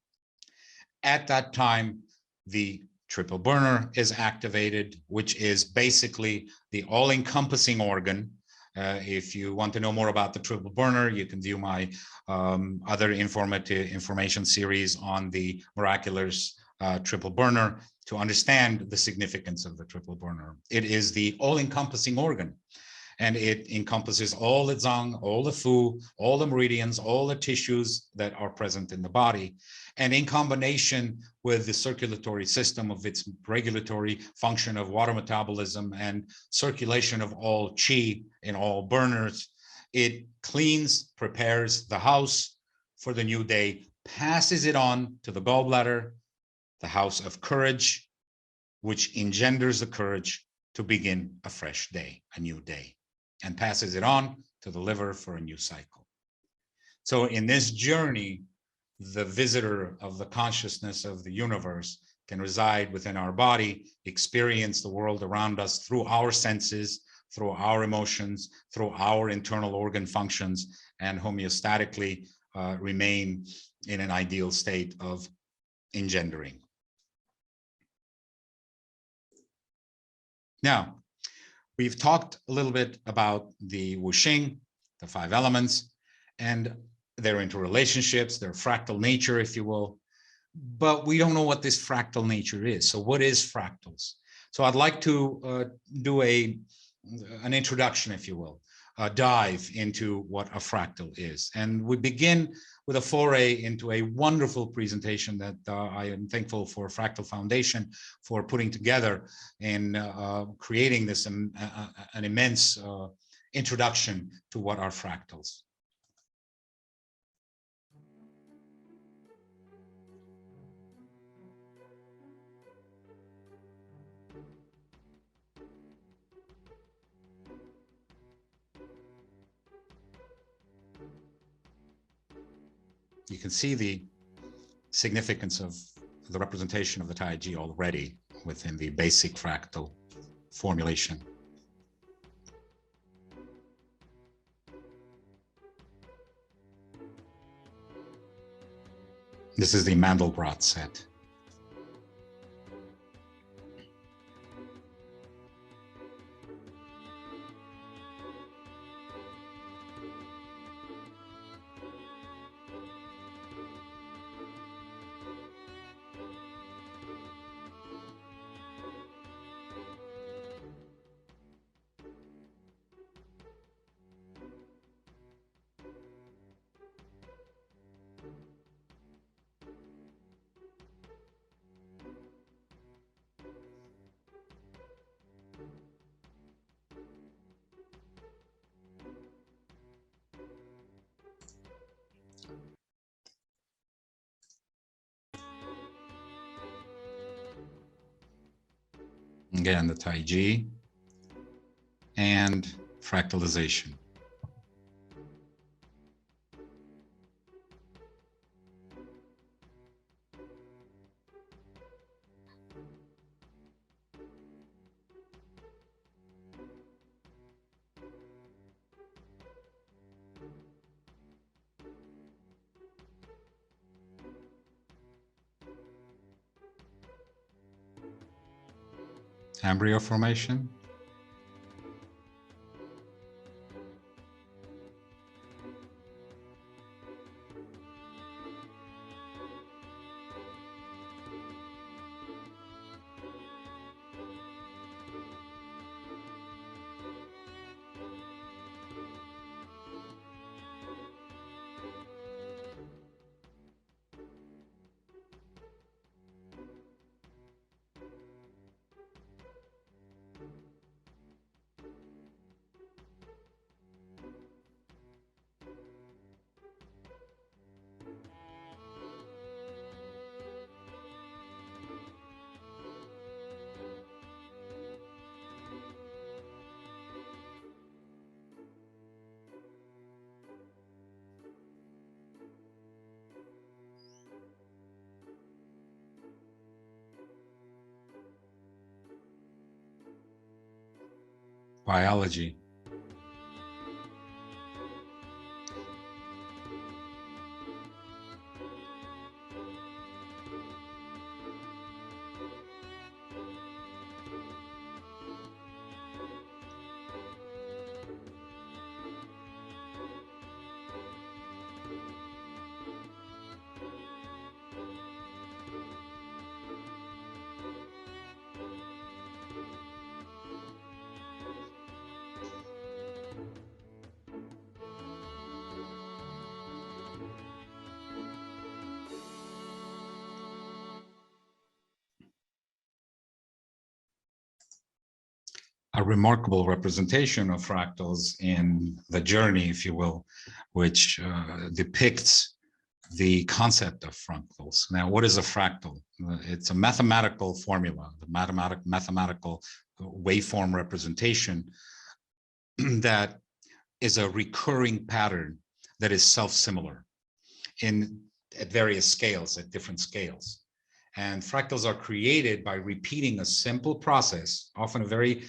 At that time, the triple burner is activated, which is basically the all-encompassing organ. If you want to know more about the triple burner, you can view my other information series on the miraculous triple burner to understand the significance of the triple burner. It is the all-encompassing organ, and it encompasses all the zang, all the fu, all the meridians, all the tissues that are present in the body. And in combination with the circulatory system of its regulatory function of water metabolism and circulation of all qi in all burners, It cleans, prepares the house for the new day, passes it on to the gallbladder, the house of courage, which engenders the courage to begin a fresh day, a new day, and passes it on to the liver for a new cycle. So in this journey, the visitor of the consciousness of the universe can reside within our body, experience the world around us through our senses, through our emotions, through our internal organ functions, and homeostatically remain in an ideal state of engendering. Now, we've talked a little bit about the Wu Xing, the 5 elements, and their interrelationships, their fractal nature, if you will, but we don't know what this fractal nature is. So what is fractals? So I'd like to do an introduction, if you will, a dive into what a fractal is. And we begin with a foray into a wonderful presentation that I am thankful for Fractal Foundation for putting together and creating this an immense introduction to what are fractals. You can see the significance of the representation of the Taiji already within the basic fractal formulation. This is the Mandelbrot set. Again, the Taiji and fractalization. Embryo formation. Biology. a remarkable representation of fractals in the journey, if you will, which depicts the concept of fractals. Now, what is a fractal? It's a mathematical formula, the mathematical waveform representation that is a recurring pattern that is self-similar at various scales, at different scales. And fractals are created by repeating a simple process, often a very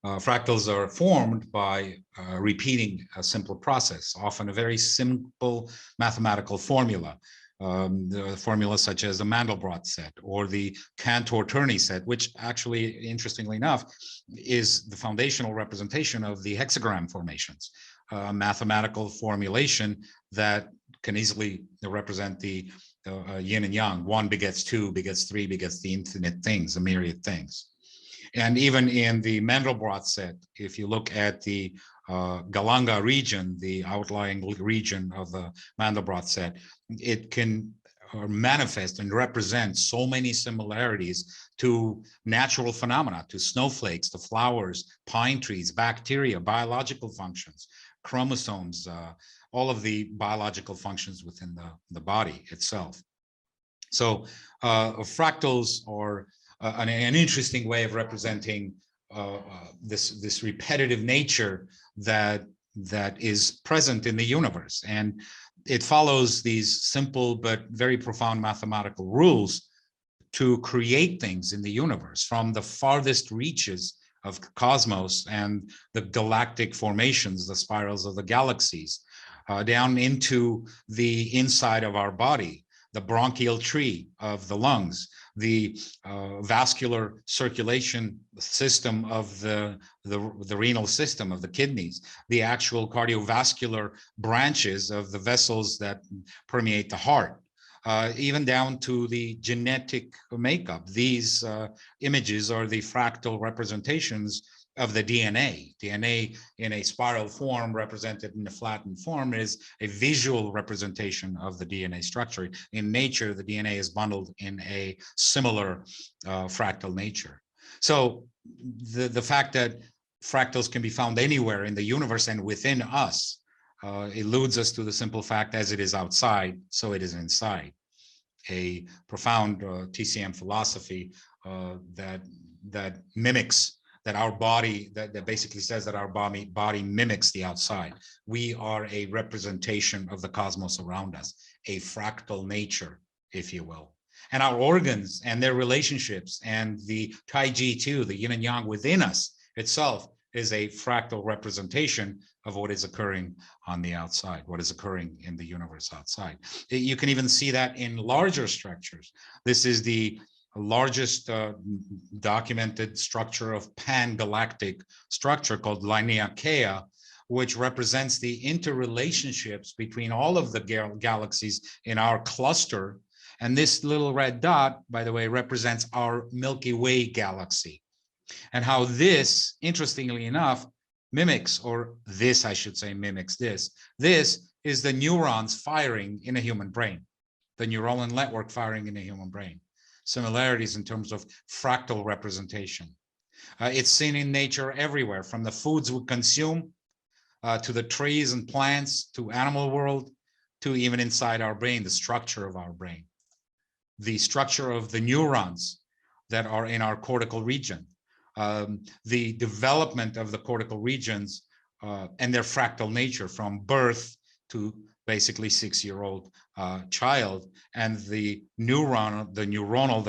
fractals are formed by repeating a simple process, often a very simple mathematical formula. The formula such as the Mandelbrot set or the Cantor-Turney set, which actually, interestingly enough, is the foundational representation of the hexagram formations, mathematical formulation that can easily represent the yin and yang. One begets two, begets three, begets the infinite things, a myriad things. And even in the Mandelbrot set, if you look at the Galanga region, the outlying region of the Mandelbrot set, it can manifest and represent so many similarities to natural phenomena, to snowflakes, to flowers, pine trees, bacteria, biological functions, chromosomes, all of the biological functions within the body itself. So fractals are an interesting way of representing this repetitive nature that is present in the universe. And it follows these simple but very profound mathematical rules to create things in the universe, from the farthest reaches of the cosmos and the galactic formations, the spirals of the galaxies, down into the inside of our body, the bronchial tree of the lungs, the vascular circulation system of the renal system of the kidneys, the actual cardiovascular branches of the vessels that permeate the heart, even down to the genetic makeup. These images are the fractal representations of the DNA. DNA in a spiral form represented in a flattened form is a visual representation of the DNA structure. In nature, the DNA is bundled in a similar fractal nature. So the fact that fractals can be found anywhere in the universe and within us eludes us to the simple fact, as it is outside, so it is inside. A profound TCM philosophy that mimics that our body, that basically says that our body mimics the outside. We are a representation of the cosmos around us, a fractal nature, if you will. And our organs and their relationships and the TaiJitu, the yin and yang within us itself, is a fractal representation of what is occurring on the outside, what is occurring in the universe outside. You can even see that in larger structures. This is the largest documented structure of pan-galactic structure called Laniakea, which represents the interrelationships between all of the galaxies in our cluster. And this little red dot, by the way, represents our Milky Way galaxy. And how this, interestingly enough, mimics, or this, I should say, mimics this. This is the neurons firing in a human brain, the neuronal network firing in a human brain. Similarities in terms of fractal representation. It's seen in nature everywhere, from the foods we consume, to the trees and plants, to animal world, to even inside our brain, the structure of our brain. The structure of the neurons that are in our cortical region. The development of the cortical regions and their fractal nature from birth to basically 6-year-old child, and the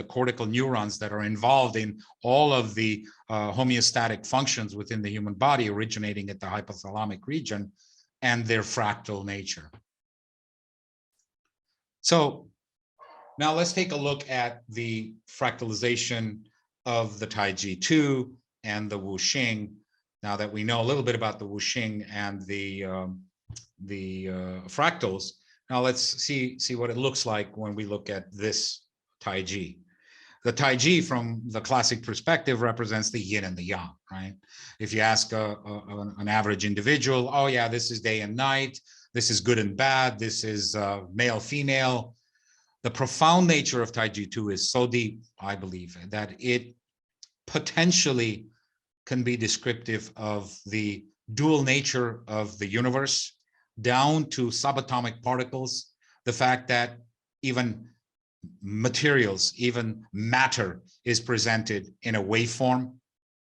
cortical neurons that are involved in all of the homeostatic functions within the human body, originating at the hypothalamic region, and their fractal nature. So now let's take a look at the fractalization of the TaiJitu and the Wu Xing. Now that we know a little bit about the Wu Xing and the fractals, now let's see what it looks like when we look at this Taiji. The Taiji, from the classic perspective, represents the yin and the yang, right? If you ask an average individual, oh yeah, this is day and night, this is good and bad, this is male, female. The profound nature of TaiJitu is so deep, I believe, that it potentially can be descriptive of the dual nature of the universe, down to subatomic particles, the fact that even materials, even matter is presented in a waveform,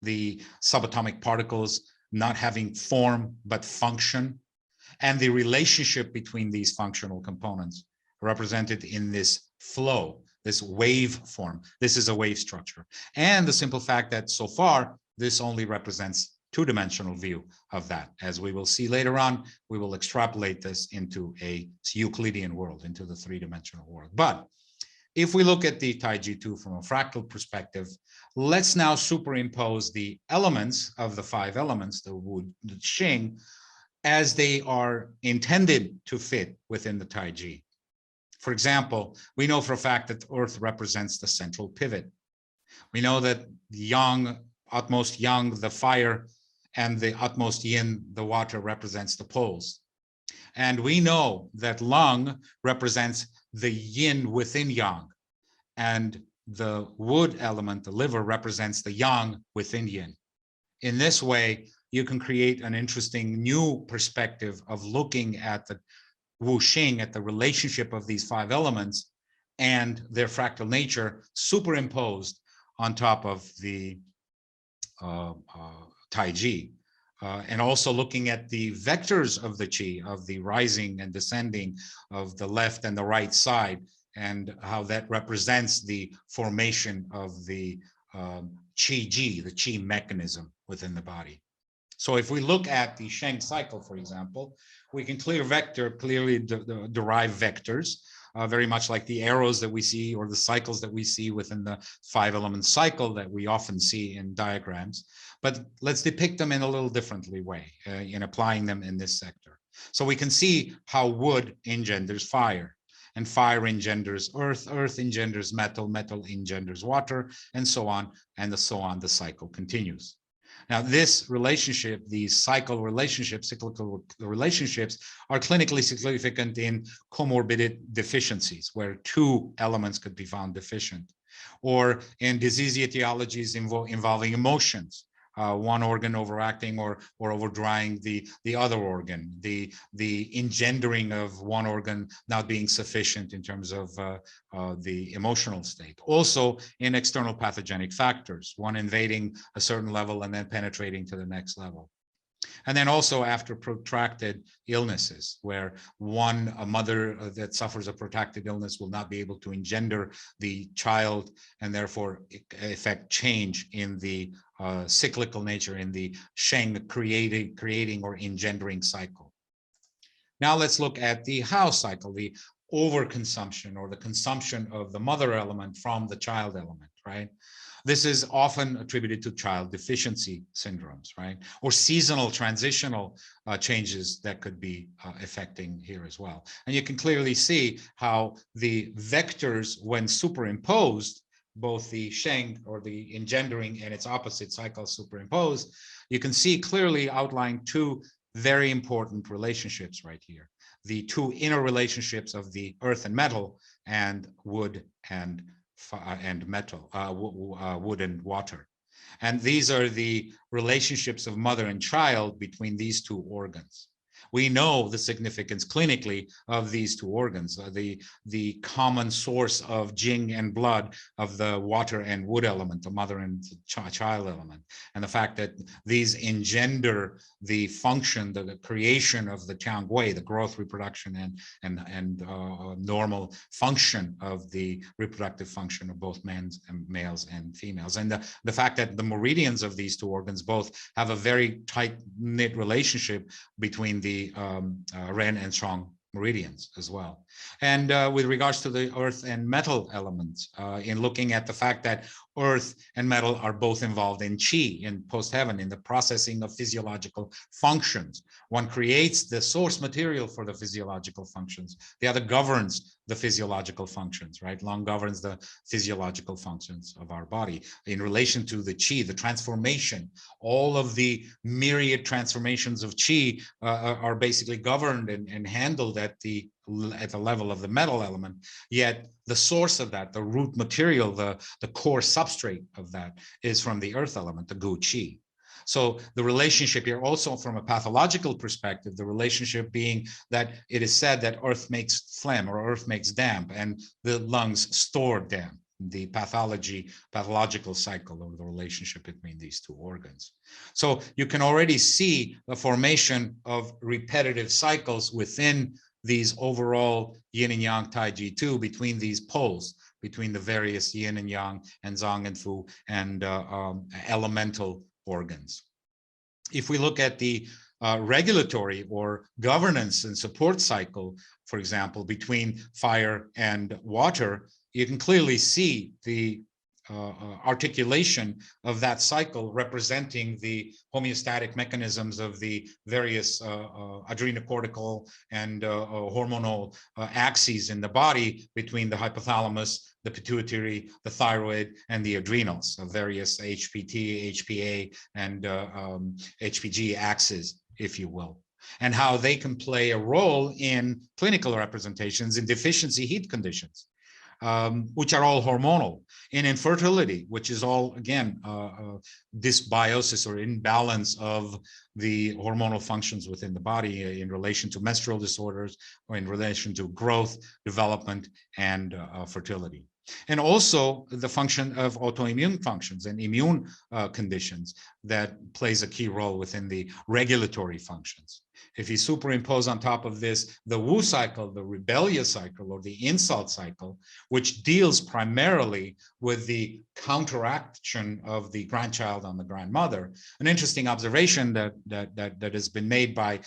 the subatomic particles not having form but function, and the relationship between these functional components represented in this flow, this wave form. This is a wave structure. And the simple fact that so far, this only represents two-dimensional view of that. As we will see later on, we will extrapolate this into a Euclidean world, into the three-dimensional world. But if we look at the TaiJitu from a fractal perspective, let's now superimpose the elements of the 5 elements, the Wu Xing, as they are intended to fit within the Taiji. For example, we know for a fact that Earth represents the central pivot. We know that Yang, utmost Yang, the fire, and the utmost Yin, the water, represents the poles. And we know that Lung represents the Yin within Yang, and the wood element, the liver, represents the Yang within Yin. In this way, you can create an interesting new perspective of looking at the Wu Xing, at the relationship of these 5 elements and their fractal nature superimposed on top of the Taiji. And also looking at the vectors of the qi, of the rising and descending, of the left and the right side, and how that represents the formation of the qi-ji, the qi mechanism within the body. So if we look at the Sheng cycle, for example, we can clearly derive vectors, very much like the arrows that we see or the cycles that we see within the 5-element cycle that we often see in diagrams. But let's depict them in a little differently way in applying them in this sector. So we can see how wood engenders fire, and fire engenders earth, earth engenders metal, metal engenders water, and so on, the cycle continues. Now, this relationship, these cycle relationships, cyclical relationships, are clinically significant in comorbid deficiencies, where 2 elements could be found deficient, or in disease etiologies involving emotions, one organ overacting or overdrying the other organ, the engendering of one organ not being sufficient in terms of the emotional state. Also in external pathogenic factors, one invading a certain level and then penetrating to the next level. And then also after protracted illnesses, where a mother that suffers a protracted illness will not be able to engender the child, and therefore affect change in the cyclical nature, in the Sheng creating or engendering cycle. Now let's look at the Hao cycle, the overconsumption or the consumption of the mother element from the child element, right? This is often attributed to child deficiency syndromes, right? Or seasonal transitional changes that could be affecting here as well. And you can clearly see how the vectors, when superimposed, both the Sheng or the engendering and its opposite cycle superimposed, you can see clearly outlined 2 very important relationships right here. The 2 inner relationships of the earth and metal, and wood and metal, wood and water. And these are the relationships of mother and child between these 2 organs. We know the significance clinically of these 2 organs, the common source of Jing and blood of the water and wood element, the mother and child element, and the fact that these engender the function, the creation of the Tiangwei, the growth, reproduction, and normal function of the reproductive function of both males and females. And the fact that the meridians of these 2 organs both have a very tight-knit relationship between the Ren and Strong meridians as well. And with regards to the earth and metal elements, in looking at the fact that earth and metal are both involved in qi, in post-heaven, in the processing of physiological functions. One creates the source material for the physiological functions. The other governs the physiological functions, right? Lung governs the physiological functions of our body. In relation to the qi, the transformation, all of the myriad transformations of qi are basically governed and handled at the at the level of the metal element, yet the source of that, the root material, the core substrate of that is from the earth element, the gu qi. So the relationship here also from a pathological perspective, the relationship being that it is said that earth makes phlegm or earth makes damp and the lungs store damp, the pathological cycle of the relationship between these two organs. So you can already see the formation of repetitive cycles within these overall yin and yang TaiJitu between these poles, between the various yin and yang and zhang and fu and elemental organs. If we look at the regulatory or governance and support cycle, for example, between fire and water, you can clearly see the articulation of that cycle representing the homeostatic mechanisms of the various adrenocortical and hormonal axes in the body between the hypothalamus, the pituitary, the thyroid, and the adrenals of various HPT, HPA, and HPG axes, if you will, and how they can play a role in clinical representations in deficiency heat conditions. Which are all hormonal, in infertility, which is all, again, dysbiosis or imbalance of the hormonal functions within the body in relation to menstrual disorders or in relation to growth, development, and fertility. And also the function of autoimmune functions and immune conditions that plays a key role within the regulatory functions. If you superimpose on top of this the Wu cycle, the rebellious cycle, or the insult cycle, which deals primarily with the counteraction of the grandchild on the grandmother, an interesting observation that has been made by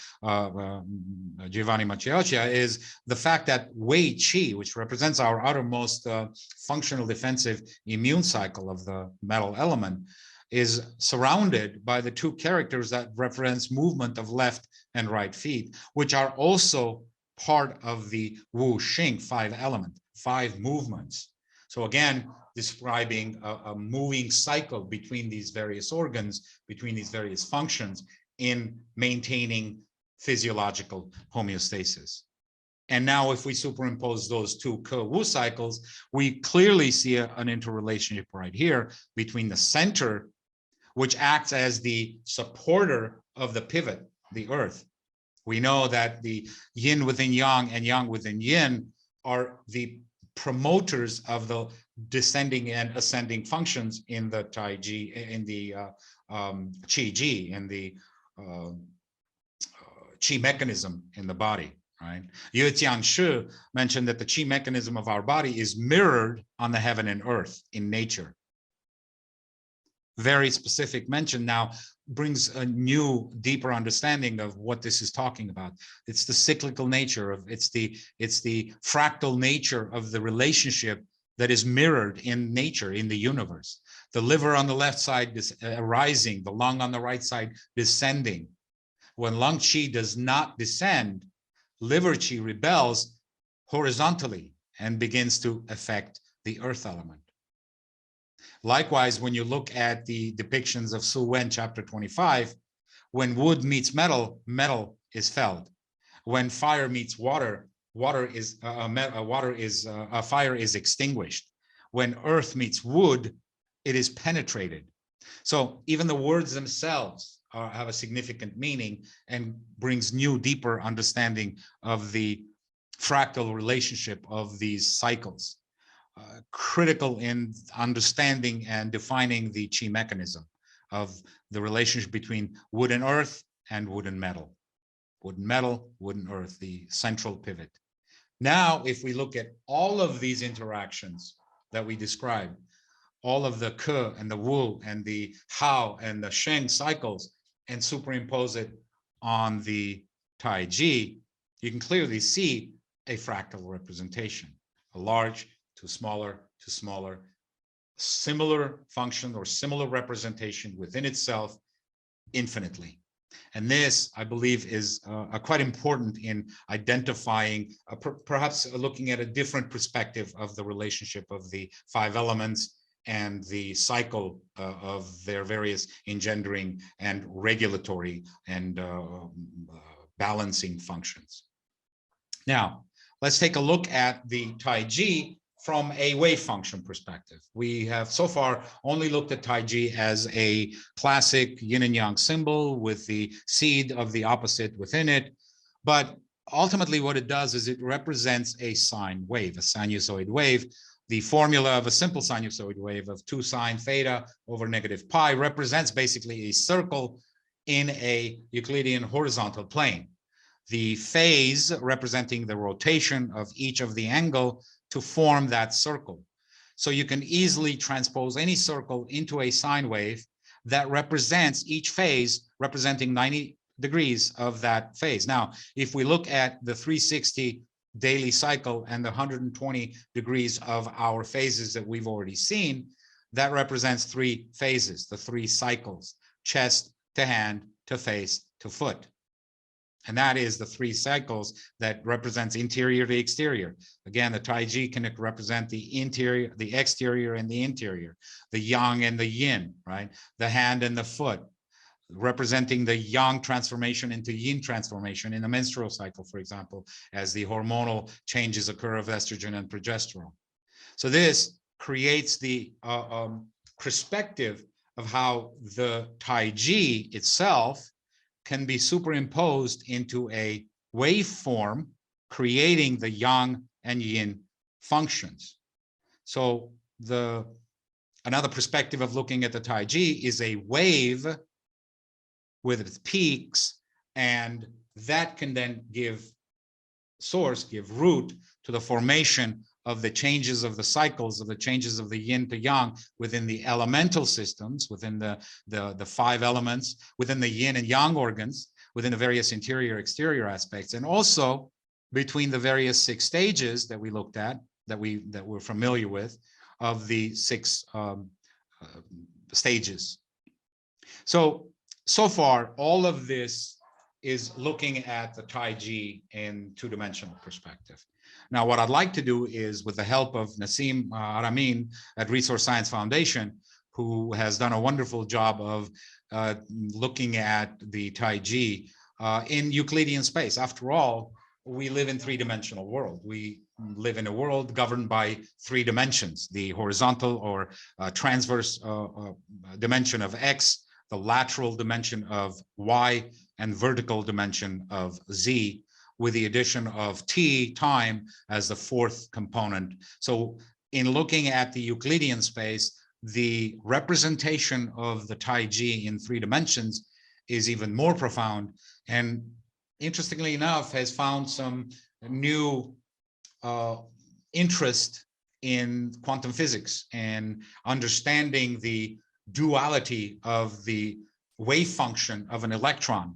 Giovanni Maccioccia is the fact that Wei Qi, which represents our outermost functional defensive immune cycle of the metal element, is surrounded by the two characters that reference movement of left and right feet, which are also part of the Wu Xing 5 element, 5 movements. So again, describing a moving cycle between these various organs, between these various functions in maintaining physiological homeostasis. And now if we superimpose those two Ke-Wu cycles, we clearly see an interrelationship right here between the center, which acts as the supporter of the pivot, the earth. We know that the yin within yang and yang within yin are the promoters of the descending and ascending functions in the Taiji, in the Qi-Ji, in the Qi mechanism in the body, right? Yu Jiangshi mentioned that the Qi mechanism of our body is mirrored on the heaven and earth in nature. Very specific mention now brings a new, deeper understanding of what this is talking about. It's the cyclical nature of, it's the fractal nature of the relationship that is mirrored in nature, in the universe. The liver on the left side is rising, the lung on the right side descending. When lung qi does not descend, liver qi rebels horizontally and begins to affect the earth element. Likewise, when you look at the depictions of Su Wen chapter 25, when wood meets metal, metal is felled. When fire meets water, fire is extinguished. When earth meets wood, it is penetrated. So even the words themselves have a significant meaning and brings new, deeper understanding of the fractal relationship of these cycles. Critical in understanding and defining the Qi mechanism of the relationship between wood and earth and wood and metal. Wood and metal, wood and earth, the central pivot. Now, if we look at all of these interactions that we described, all of the Ke and the Wu and the Hao and the Sheng cycles, and superimpose it on the Taiji, you can clearly see a fractal representation, a large to smaller, similar function or similar representation within itself infinitely. And this, I believe, is quite important in identifying, perhaps looking at a different perspective of the relationship of the 5 elements and the cycle of their various engendering and regulatory and balancing functions. Now, let's take a look at the Taiji from a wave function perspective. We have so far only looked at Taiji as a classic yin and yang symbol with the seed of the opposite within it. But ultimately what it does is it represents a sine wave, a sinusoid wave. The formula of a simple sinusoid wave of 2 sine theta over negative pi represents basically a circle in a Euclidean horizontal plane. The phase representing the rotation of each of the angle to form that circle. So you can easily transpose any circle into a sine wave that represents each phase representing 90 degrees of that phase. Now, if we look at the 360 daily cycle and the 120 degrees of our phases that we've already seen, that represents 3 phases, the 3 cycles: chest to hand to face to foot. And that is the 3 cycles that represents interior to exterior. Again, the Taiji can represent the interior, the exterior and the interior, the yang and the yin, right? The hand and the foot, representing the yang transformation into yin transformation in the menstrual cycle, for example, as the hormonal changes occur of estrogen and progesterone. So this creates the perspective of how the Taiji itself can be superimposed into a waveform, creating the yang and yin functions. So another perspective of looking at the Taiji is a wave with its peaks, and that can then give root to the formation of the changes of the cycles, of the changes of the yin to yang within the elemental systems, within the 5 elements, within the yin and yang organs, within the various interior exterior aspects, and also between the various 6 stages that we looked at, that we're familiar with, of the 6 stages. So far, all of this is looking at the Taiji in 2-dimensional perspective. Now, what I'd like to do is, with the help of Nassim Aramin at Resource Science Foundation, who has done a wonderful job of looking at the Taiji in Euclidean space. After all, we live in 3-dimensional world. We live in a world governed by 3 dimensions: the horizontal or transverse dimension of X, the lateral dimension of Y, and vertical dimension of Z, with the addition of T, time, as the 4th component. So in looking at the Euclidean space, the representation of the Taiji in 3 dimensions is even more profound, and interestingly enough, has found some new interest in quantum physics and understanding the duality of the wave function of an electron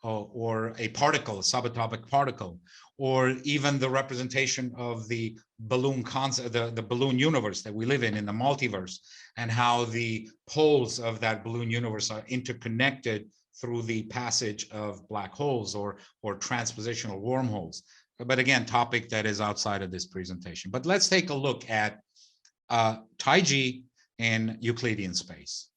or a particle, a subatomic particle, or even the representation of the balloon concept, the balloon universe that we live in the multiverse, and how the poles of that balloon universe are interconnected through the passage of black holes or transpositional wormholes. But again, topic that is outside of this presentation. But let's take a look at Taiji in Euclidean space.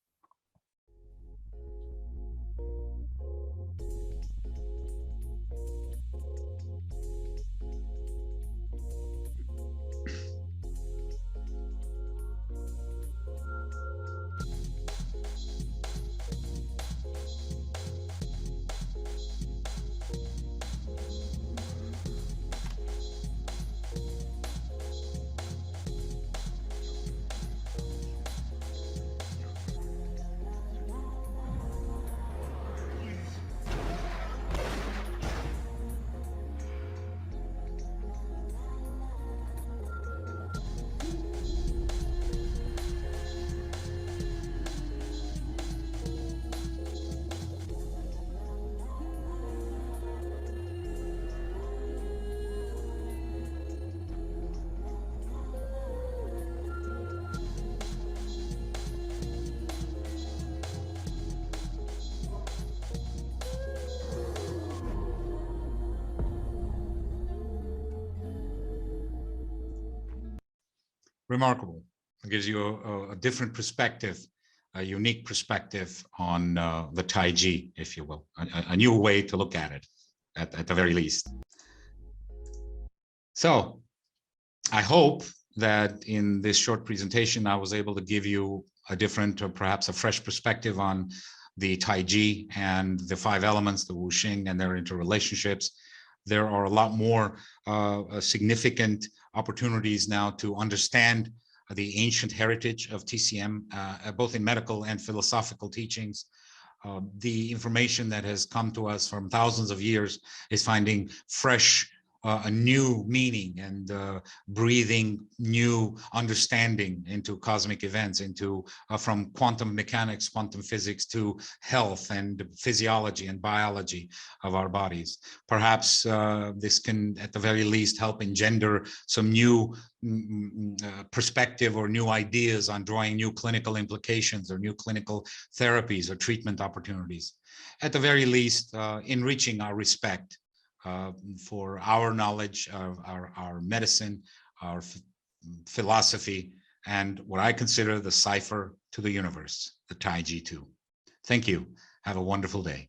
Remarkable. It gives you a different perspective, a unique perspective on the Taiji, if you will, a new way to look at it, at the very least. So I hope that in this short presentation, I was able to give you a different or perhaps a fresh perspective on the Taiji and the 5 elements, the Wu Xing and their interrelationships. There are a lot more significant opportunities now to understand the ancient heritage of TCM, both in medical and philosophical teachings. The information that has come to us from thousands of years is finding fresh, a new meaning and breathing new understanding into cosmic events, into from quantum mechanics, quantum physics to health and physiology and biology of our bodies. Perhaps this can, at the very least, help engender some new perspective or new ideas on drawing new clinical implications or new clinical therapies or treatment opportunities. At the very least, enriching our respect for our knowledge of our medicine, our philosophy, and what I consider the cipher to the universe, the TaiJitu. Thank you. Have a wonderful day.